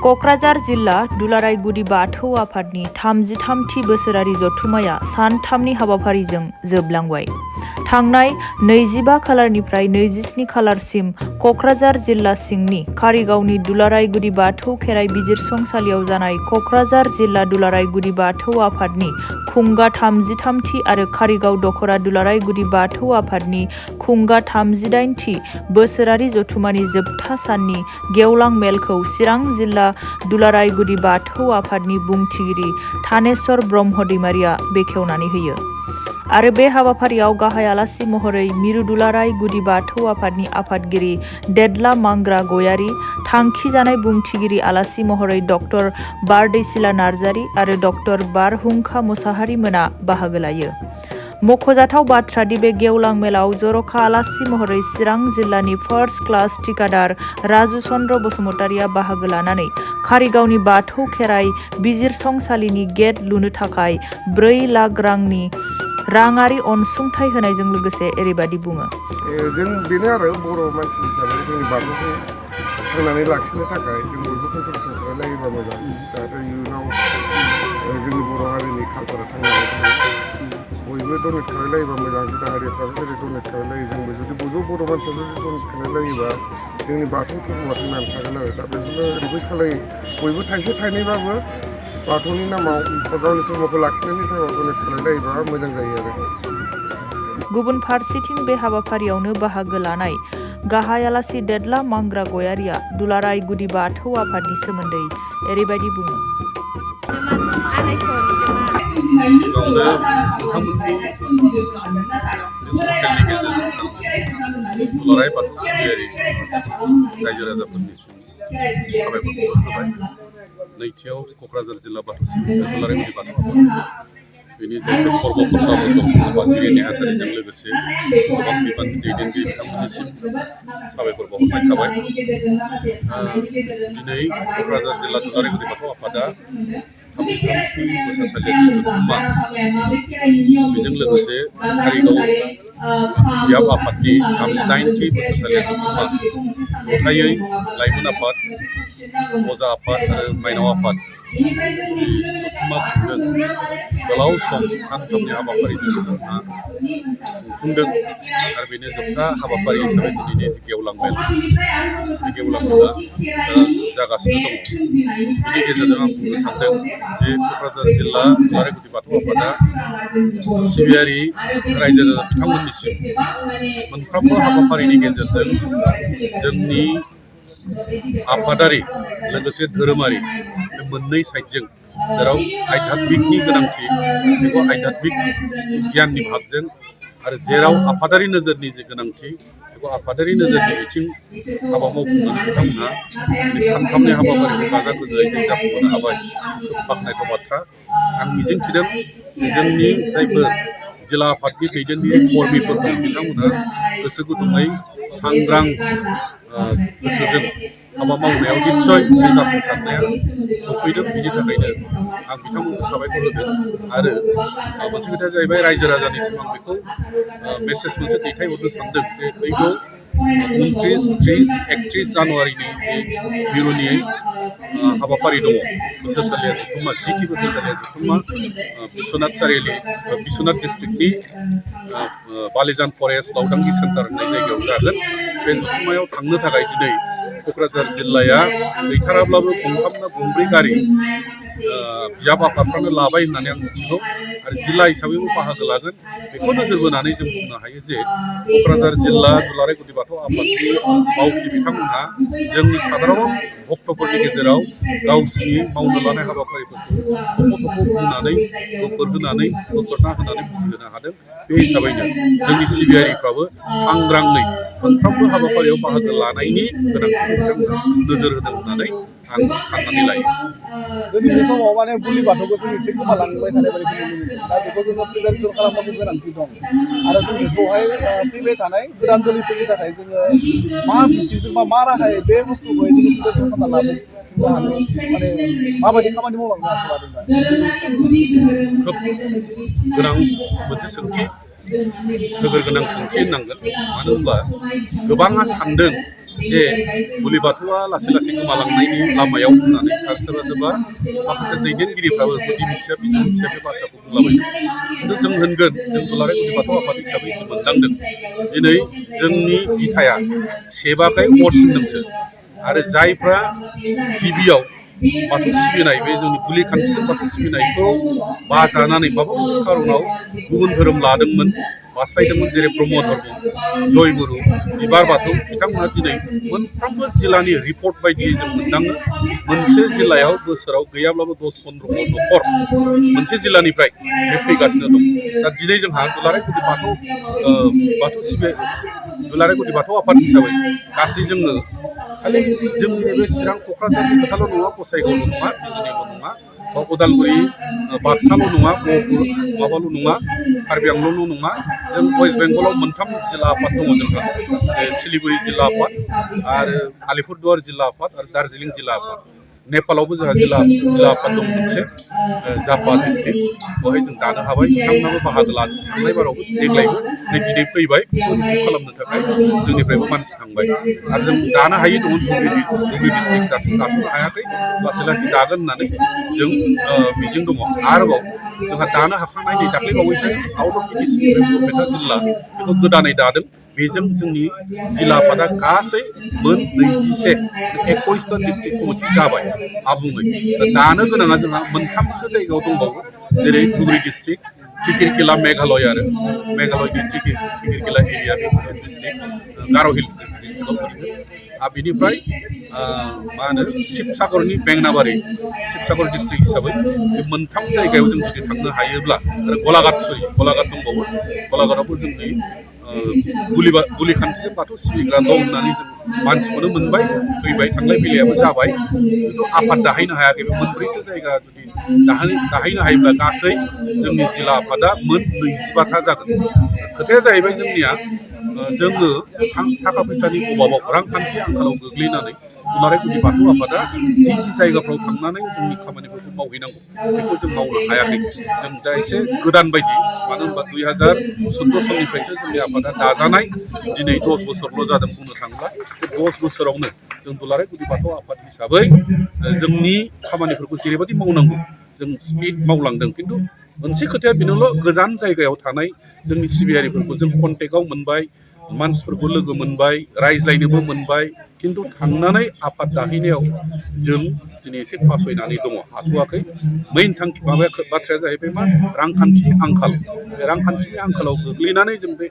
क'क्राझार जिल्ला दुलाराय गुदि बाथौ आफादनि 33थि बोसोरारि जथुम्माया सानथामनि हाबाफारिजों जोबलांबाय। थांनाय 25 खालारनिफ्राय 27 खालारसिम क'क्राझार जिल्ला सिंनि कारिगावनि दुलाराय गुदि बाथौ खेराइ बिजिरसंसालियाव जानाय क'क्राझार जिल्ला दुलाराय गुदि बाथौ आफादनि खुंगा 33थि आरो कारिगाव दखरा दुलाराय गुदि बाथौ आफादनि खुंगा 38थि बोसोरारि जथुम्मानि जोबथा साननि गेवलां मेलखौ चिरां जिल्ला दुलाराय गुदि बाथौ आफादनि बुंथिगिरि थानेश्वर ब्रह्म दैमारिया बेखेवनानै होयो। आरो बे हाबाफारियाव गाहाय आलासि महरै मिरु दुलाराय गुदि बाथौ आफादनि आफादगिरि देदला मांग्रा गयारी, थांखि जानाय बुंथिगिरि आलासि महरै डक्टर बारदैसिला नार्जारी आरो डक्टर बारहुंखा मुसाहारि मोना बाहागो लायो। मख'जाथाव बाथ्रादि बे गेवलां मेलाव जर'खा आलासि महरै चिरां जिल्लानि फार्स्ट क्लास थिकादार राजु चन्द्र बसुमतारिया बाहागो लानानै कारिगावनि बाथौ खेराइ बिजिरसंसालिनि गेट लुनो थाखाय 4 लाख रांनि राङारि अनसुंथाइ होनायजों लोगोसे ओरैबायदि बुङो। जों बेनो आरो बर' मानसि हिसाबै जोंनि बाथौखौ थांनानै लाखिनो थाखाय जों बयबो कन्ट्रिबिउसन खालामलायोबा मोजां, जाहाथे इयुनाव जोंनि बर' हारिनि कालसारा थांनानै थायो। बयबो डनेट खालामलायोबा मोजां, जुदा हारिफ्राबो जेरै डनेट खालामलायो जोंबो जुदि बयबो बर' मानसिया जुदि डनेट खालामलायोबा जोंनि बाथौ धर्मआ थांनानै थागोन आरो। दा बेखौनो रिकुवेस्ट खालायो बयबो थाइसे थाइनैबाबो बाथौनि नामाव गावनि धर्मखौ लाखिनायनि थाखाय डनेट खालामलायोबा मोजां जायो आरो। गुबुन फारसेथिं बे हाबाफारियावनो बाहागो लानाय गाहाय आलासि देदला मांग्रा गयारिया दुलाराय गुदि बाथौ आफादनि सोमोन्दै ओरैबायदि बुङो। दुलाराय बाथौ सिबियारि रायजो राजाफोरनिसिम साबायखर बावहरबाय। नैथियाव क'क्राझार जिल्ला बाथौ दुलाराय गुदि बाथौ आफाद बेनि जायफोर खर्मकर्ताफोर दं, आफादगिरि नेहाथारिजों लोगोसे गोबां बिबाननि दैदेनगिरि बिथांमोननिसिम साबायखर बावहरनाय थाबाय। दिनै क'क्राझार जिल्ला दुलाराय गुदि बाथौ आफादा 33थि बोसोरसालिया जि जथुम्मा, बेजों लोगोसे कारिगाव बियाब आफादनि 38थि बोसोरसालिया जथुम्मा जथायै लाइमोन आफाद, अजा आफाद आरो माइनाव आफाद जि जथुम्मा खुंदों, गोलाव सम सानथामनि हाबाफारिजों बिथांमोनहा खुंफुंदों आरो बेनो जोबथा हाबाफारि हिसाबै दिनैनि जि गेवलां मेल, बे गेवलां मेला जागासिनो दङ। बेनि गेजेरजों आं बुंनो सानदों जे क'क्राझार जिल्ला दुलाराय गुदि बाथौ आफादा सिबियारि रायजो राजा बिथांमोननिसिम मोनफ्रोमबो हाबाफारिनि गेजेरजों जोंनि आफादारि लोगोसे धोरोमारि बे मोननै साइडजों जेराव आध्यात्मिकनि गोनांथि बेखौ आध्यात्मिक गियाननि भागजों आरो जेराव आफादारि नोजोरनि जे गोनांथि बेखौ आफादारि नोजोरनि बिथिं हाबा मावफुंनानै बिथांमोनहा दिनै सानथामनि हाबाफारिखौ गाजा गोमजायै जाफुंहोनो हाबाय। खोब बाख्नायथाव बाथ्रा। आं मिजिंथिदों जोंनि जायफोर जिल्ला आफादनि दैदेनगिरि कर्मिफोर दं, बिथांमोनहा गोसो गुदुङै सांग्रां गोसोजों हाबा मावनायाव निस्सय बे जाफुंसारनाया सफैदों। बिनि थाखायनो आं बिथांमोनखौ साबायखर होदों। आरो मोनसे खोथाया जाहैबाय, रायजो राजानिसिम आं बेखौ मेसेज मोनसे दैथायहरनो सानदों जे फैगौ 29, 30, 31 जानुवारिनि जि मिरुनि हाबाफारि दङ, बोसोरसालिया जथुम्मा, 10थि बोसोरसालिया जथुम्मा बिश्वनाथ सारिआलि बिश्वनाथ डिस्ट्रिक्टनि बालिजान फरेस्ट लावदांगि सेन्टार होननाय जायगायाव जागोन। बे जथुम्मायाव थांनो थाखाय दिनै क'क्राझार जिल्लाया गैथाराब्लाबो गंथाम ना गंब्रै गारि बियाब आफादफ्रानो लाबाय होननानै आं मिथिगौ आरो जिल्ला हिसाबैबो बाहागो लागोन। बेखौ नोजोर बोनानै जों बुंनो हायो जे क'क्राझार जिल्ला दुलाराय गुदि बाथौ आफादनि मावथि बिथांमोनहा जोंनि साधारन भक्तफोरनि गेजेराव गावसिनि मावनो लानाय हाबाफारिफोरखौ थख' थख' बुंनानै बोफोरना होनानै बुजिहोनो हादों। बे हिसाबैनो जोंनि सिबियारिफ्राबो सांग्राङै मोनफ्रोमबो हाबाफारियाव बाहागो लानायनि गोनांथिखौ बिथांमोना नोजोर होदों होननानै आं साननानै लायो। दिनैनि समाव माने बुलि बाथौखौ जों एसे गोमालांबाय थानाय बायदि नुनो मोनो। दा बेखौ जोङो प्रिजार्भेसन खालामनांगौ गोनांथि दं आरो जों बेखौहाय फैबाय थानाय गोदान जोलैफोरनि थाखाय जोङो मा बिथिंजों बा मा राहायै बे बुस्थुखौहाय जोङो प्रिजार्भ खालामना लाबोनो हानो, माने माबायदि खामानि मावलांनो आखायाव लादों। खोब गोनां मोनसे सोंथि, गोनां सोंथि होननांगोन। मानो होनबा गोबाङा सानदों जे बुलि बाथौआ लासै लासै गोमालांनायनि लामायाव होननानै आरो सोरबा सोरबा माखासे दैदेनगिरिफ्राबो गुदि मिथिया बिजों मिथिया बे बाथ्राखौ बुंलाबायो खिन्थु जों होनगोन जों दुलाराय गुदि बाथौ आफाद हिसाबै जि मोनदांदों दिनै जोंनि गिथाया सेबाखै अरसिनदोंसो आरो जायफ्रा गिबियाव बाथौ सिबिनाय बे जोंनि बुलि खान्थिजों बाथौ सिबिनायखौ बाजानानै माबा मोनसे खारनाव गुबुन धोरोम लादोंमोन बास्लायदोंमोन जेरै ब्रह्म धर्म जयगुरु बिबार बाथौ बिथांमोना दिनै मोनफ्रोमबो जिल्लानि रिपर्ट बायदियै जों मोनदाङो मोनसे जिल्लायाव बोसोराव गैयाब्लाबो 10-15 न'खर मोनसे जिल्लानिफ्राय बे फैगासिनो दं दा दिनै जोंहा दुलाराय गुदि दुलाराय गुदि बाथौ आफाद हिसाबै गासै जोङो खालि जोंनि नैबे चिरां क'क्राझारनि खोथाल' नङा गसाइगावल' नङा बिजनिल' नङा बा उदालगुरि बाक्साल' नङा माबाल' नङा कार्बि आंलंल' नङा जों वेस्ट बेंगलाव मोनथाम जिल्ला आफाद दङ जोंहा सिलिगुरि जिल्ला आफाद आरो आलिपुरदुवार जिल्ला आफाद आरो दार्जिलिं जिल्ला आफाद नेपालावबो जोंहा जिल्ला आफाद दं मोनसे जापा डिस्ट्रिक्ट बेवहाय जों दानो हाबाय बिथांमोनाबो बाहागो लादों थांनाय बारावबो देग्लायबो नै दिनै फैबाय बेखौ रिसिभ खालामनो थाखाय जोंनिफ्रायबो मानसि थांबाय आरो जों दानो हायै दङ धुबुरि डिस्ट्रिक्ट दासिम दाथ'नो हायाखै लासै लासै दागोन होननानै जों मिजिं दङ आरोबाव जोंहा दानो हाखांनाय नै दाख्लै बावैसो आउट अफ बिटिसिनिफ्राय बरपेटा जिल्ला बेखौ गोदानै दादों बेजों जोंनि जिल्ला आफादा गासै मोन 21ता डिस्ट्रिक्ट कमिटि जाबाय आबुङै दानो गोनाङा जोंहा मोनथामसो जायगायाव दंबावो जेरै धुबुरि डिस्ट्रिक्ट टिकिरकिला मेघालय आरो मेघालयनि टिकिरकिला एरिया बे मोनसे डिस्ट्रिक्ट गार' हिल्स डिस्ट्रिक्टआव गोलैयो आरो बिनिफ्राय मा होनो शिबसागरनि बेंनाबारि शिबसागर डिस्ट्रिक्ट हिसाबै बे मोनथाम जायगायाव जों जुदि थांनो हायोब्ला आरो गलाघाट दंबावो गलाघाटआवबो जोंनि बुलि खान्थिजों बाथौ सिबिग्रा दं होननानै जों मानसिखौनो मोनबाय फैबाय थांलाय फैलायाबो जाबाय खिन्थु आफाद दाहैनो हायाखै बे मोनब्रैसो जायगा जुदि दाहैनो हायोब्ला गासै जोंनि जिल्ला आफादा मोन 25था जागोन खोथाया जाहैबाय जोंनिया जोङो थाखा फैसानि अभाबाव रांखान्थि आंखालाव गोग्लैनानै दुलाराय गुदि बाथौ आफादा जि जायगाफ्राव थांनानै जोंनि खामानिफोरखौ मावहैनांगौ बेखौ जों मावनो हायाखै जों दा एसे गोदान बायदि मानो होनबा 2014 सननिफ्रायसो जोंनि आफादा दाजानाय दिनै 10 बोसोरल' जादों बुंनो थाङोब्ला बे 10 बोसोरावनो जों दुलाराय गुदि बाथौ आफाद हिसाबै जोंनि खामानिफोरखौ जेरैबायदि मावनांगौ जों स्पिड मावलांदों खिन्थु मोनसे खोथाया बेनोल' गोजान जायगायाव थानाय जोंनि सिबियारिफोरखौ जों कन्टेक्टआव मोनबाय मानसिफोरखौ लोगो मोनबाय रायज्लायनोबो मोनबाय खिन्थु थांनानै आफाद दाहैनायाव जों दिनै एसे फासयनानै दङ हाथ'वाखै मेइन बाथ्राया जाहैबाय मा रांखान्थिनि आंखाल बे रांखान्थिनि आंखालाव गोग्लैनानै जों बे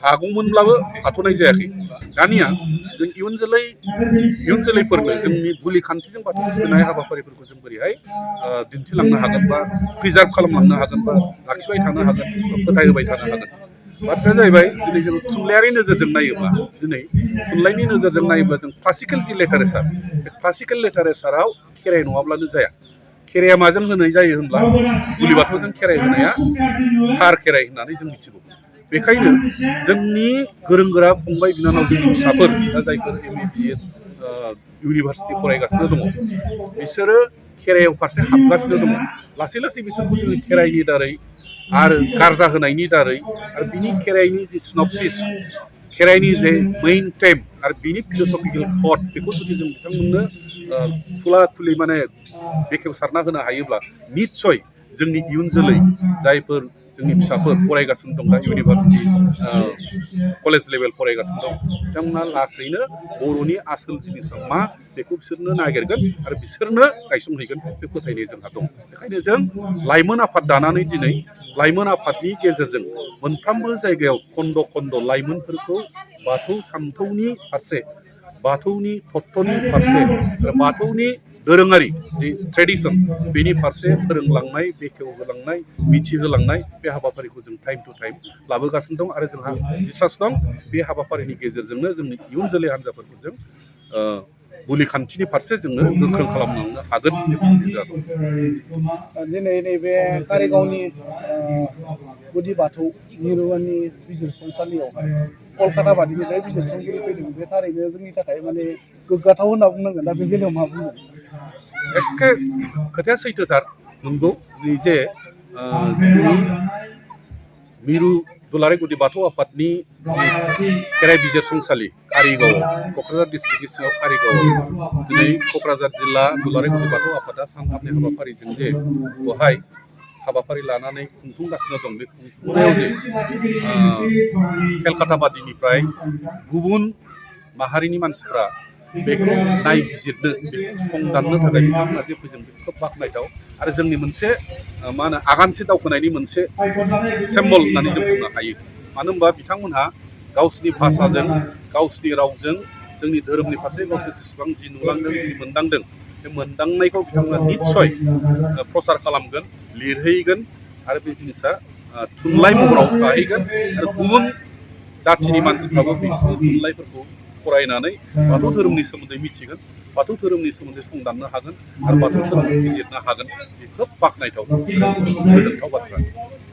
हागौमोनब्लाबो हाथ'नाय जायाखै दानिया जों इयुन जोलैफोरनो जोंनि बुलि खान्थिजों बाथौ सिबिनाय हाबाफारिफोरखौ जों बोरैहाय दिन्थिलांनो हागोन बा प्रिजार्भ खालामलांनो हागोन बा लाखिबाय थानो हागोन बा फोथायहोबाय थानो हागोन बाथ्राया जाहैबाय दिनै जों थुनलाइयारि नोजोरजों नायोब्ला दिनै थुनलाइनि नोजोरजों नायोब्ला जों क्लासिकेल जि लिटारेचार बे क्लासिकेल लिटारेचाराव खेराइ नङाब्लानो जाया खेराइया माजों होनाय जायो होनब्ला बुलि बाथौजों खेराइ होनाया थार खेराइ होननानै जों मिथिगौ बेखायनो जोंनि गोरों गोरा फंबाय बिनानाव जोंनि फिसाफोर दा जायफोर MA BA इउनिभारसिटि फरायगासिनो दङ बिसोरो खेराइयाव फारसे हाबगासिनो दङ लासै लासै बिसोरखौ जोङो खेराइनि दारै आरो गारजा होनायनि दारै आरो बिनि खेराइनि जि सिनपसिस खेराइनि जे मेइन टेम आरो बिनि फिलसफिकेल थट बेखौ जुदि जों बिथांमोननो खुला खुलि माने बेखेवसारना होनो हायोब्ला निस्सय जोंनि इयुन जोलै जायफोर जोंनि फिसाफोर फरायगासिनो दं दा इउनिभारसिटि कलेज लेभेल फरायगासिनो दं बिथांमोना लासैनो बर'नि आसोल जिनिसा मा बेखौ बिसोरनो नागिरगोन आरो बिसोरनो गायसंहैगोन बे फोथायनाय जोंहा दं बेखायनो जों लाइमोन आफाद दानानै दिनै लाइमोन आफादनि गेजेरजों मोनफ्रोमबो जायगायाव खन्द' खन्द' लाइमोनफोरखौ बाथौ सानथौनि फारसे बाथौनि तत्त्वनि फारसे आरो बाथौनि दोरोङारि जि ट्रेडिसन बेनि फारसे फोरोंलांनाय बेखेवहोलांनाय मिथिहोलांनाय बे हाबाफारिखौ जों टाइम टु टाइम लाबोगासिनो दं आरो जोंहा बिसास दं बे हाबाफारिनि गेजेरजोंनो जोंनि इयुन जोलै हान्जाफोरखौ जों बुलि खान्थिनि फारसे जोङो गोख्रों खालामलांनो हागोन बेबायदि जादों दिनै नैबे कारिगावनि गुदि बाथौ मिरुनि बिजिरसंसालियावहाय कलकाता बादिनिफ्राय बिजिरसंगिरि फैदों बे थारैनो जोंनि थाखाय माने गोग्गाथाव होनना बुंनांगोन दा बे बेलायाव मा बुंगोन एखे खोथाया सैथोथार नंगौ जे जोंनि मिरु दुलाराय गुदि बाथौ आफादनि जि खेराइ बिजिरसंसालि कारिगाव क'क्राझार डिस्ट्रिक्टनि सिङाव कारिगाव दिनै क'क्राझार जिल्ला दुलाराय गुदि बाथौ आफादा सानथामनि हाबाफारिजों जे बेवहाय हाबाफारि लानानै खुंफुंगासिनो दं बे खुंफुंनायाव जे केलकाता बादिनिफ्राय गुबुन माहारिनि मानसिफ्रा बेखौ नायबिजिरनो संदाननो थाखाय बिथांमोना जे फैदों बे खोब बाख्नायथाव आरो जोंनि मोनसे मा होनो आगानसे दावखोनायनि मोनसे सिम्बल होननानै जों बुंनो हायो मानो होनबा बिथांमोनहा गावसिनि भाषाजों गावसिनि रावजों जोंनि धोरोमनि फारसे गावसोर जेसेबां जि नुलांदों जि मोनदांदों बे मोनदांनायखौ बिथांमोना निस्सय प्रसार खालामगोन लिरहैगोन आरो बे जिनिसा थुनलाइ महराव थाहैगोन आरो गुबुन जाथिनि मानसिफ्राबो बिसोरनि थुनलाइफोरखौ फरायनानै बाथौ धोरोमनि सोमोन्दै मिथिगोन बाथौ धोरोमनि सोमोन्दै संदाननो हागोन आरो बाथौ धोरोमखौ बिजिरनो हागोन बे खोब बाख्नायथाव गोजोनथाव बाथ्रा